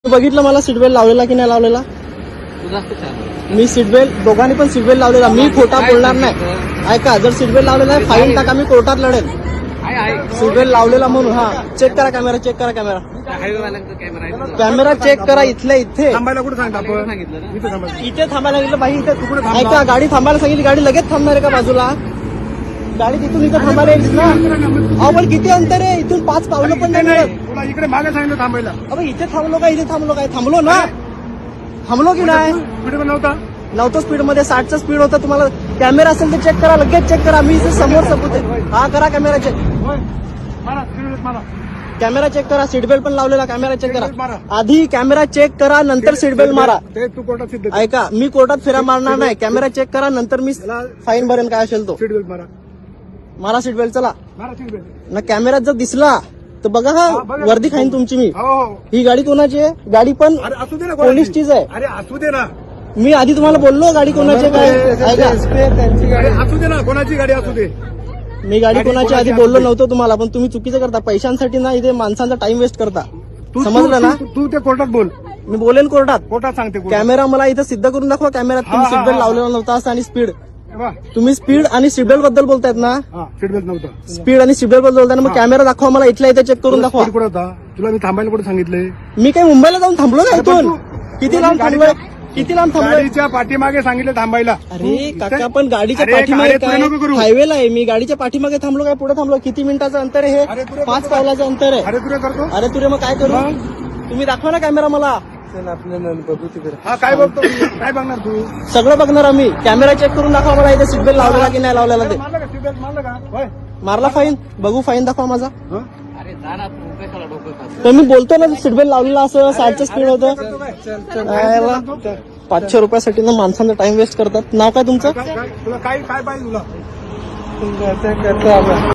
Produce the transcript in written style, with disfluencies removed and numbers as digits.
बघितलं मला seat belt लावलेला की नाही लावलेला? मी सीट बेल्ट दोघांनी पण सीट बेल्ट लावलेला. मी खोटा बोलणार नाही. ऐका, जर सीट बेल्ट लावलेला आहे फाईन टाका, मी कोर्टात लढेल. सीट बेल्ट लावलेला म्हणून. हा, चेक करा कॅमेरा, चेक करा कॅमेरा, कॅमेरा चेक करा. इथल्या इथे थांबायला कुठे सांगितलं? इथे थांबायला सांगितलं बाई. इथे ऐका, गाडी थांबायला सांगितली, गाडी लगेच थांबणार आहे का बाजूला? गाडी तिथून इथं थांबायला येईल ना. अहो पण किती अंतर आहे इथून? 5 पावलं पण नाही मिळत. तुला इकडे मागे सांगितलं थांबायला. अबे इथे थांबलो का? इथे थांबलो काय? थांबलो ना, थांबलो की नाही? स्पीड पण नव्हतं स्पीड मध्ये, 60चं स्पीड होतं. तुम्हाला कॅमेरा असेल तर चेक करा, लगेच चेक करा. मी इथे समोर सबूत आहे. हा करा कॅमेरा चेक, कॅमेरा चेक करा. सीट बेल्ट पण लावलेला, कॅमेरा चेक करा. आधी कॅमेरा चेक करा, नंतर सीट बेल्ट मारा. ते तू कोर्टात सिद्ध कर. ऐका, मी कोर्टात फिरा मारणार नाही. कॅमेरा चेक करा, नंतर मी फाईन भरेन काय असेल तो. सीट बेल्ट मारा, मारा सीट बेल्ट. चला मारा सीट बेल्ट. ना, कॅमेऱ्यात जर दिसला तर बघा, हा वर्दी खाईन तुमची मी. हो हो. ही गाडी कोणाची आहे? गाडी पण अरे असू दे ना, पोलीसचीच आहे. अरे असू दे ना. मी आधी तुम्हाला बोललो गाडी कोणाची आहे काय. ऐका, अरे असू दे ना, कोणाची गाडी असू दे. मी गाडी कोणाची आधी बोललो नव्हतं तुम्हाला, पण तुम्ही चुकीचं करता. पैशांसाठी ना इथे माणसांचा टाइम वेस्ट करता. समजलं ना? तू ते कोर्टात बोल. मी बोलेन कोर्टात. कोर्टात सांगते कोर्टात. कॅमेरा मला इथं सिद्ध करून दाखवा. कॅमेऱ्यात तुम्ही सीट बेल्ट लावलेला नव्हता असं, आणि स्पीड. वा. तुम्ही स्पीड आणि सीट बेल्ट बद्दल बोलतायत ना? हा, सीट बेल्ट नव्हता. स्पीड आणि सीट बेल्ट बद्दल बोलताय ना, मग कॅमेरा दाखवा मला. इथल्या इथे चेक करून दाखवा. स्पीड कुठे होता? तुला मी थांबायला कुठे सांगितलंय? मी काही मुंबईला जाऊन थांबलो का इथून? किती लांब गाडीच्या- थांबलोय? किती लांब थांबलोय? गाडीच्या पाठीमागे सांगितलं थांबायला. अरे काका, पण गाडीच्या अरे, पाठीमागे अरे, तुला नको काय करू. हायवेला आहे. मी गाडीच्या पाठीमागे थांबलो काय पुढे थांबलो? किती मिनिटाचं अंतर आहे अरे, हे? तुला 5 पावलाचं अंतर आहे. अरे तुला करतो. अरे तुरे, मग काय करू? तुम्ही दाखवा ना कॅमेरा मला. हा, काय बघतो? काय बघणार तू? सगळं बघणार आम्ही. कॅमेरा चेक करून दाखवा मला इथे सीट बेल्ट लावलेला की नाही लावलेला ते. मारलं का सीट बेल्ट? मारलं का? होय. मारला फाईन? बघू फाईन दाखवा माझा. हं? तर मी बोलतो ना सीट बेल्ट लावलेला असं, 60चं स्पीड होतं. 500 रुपयासाठी ना माणसांचा टाइम वेस्ट करतात. नाव काय तुमचं? तुला काय काय पाहिजे तुला?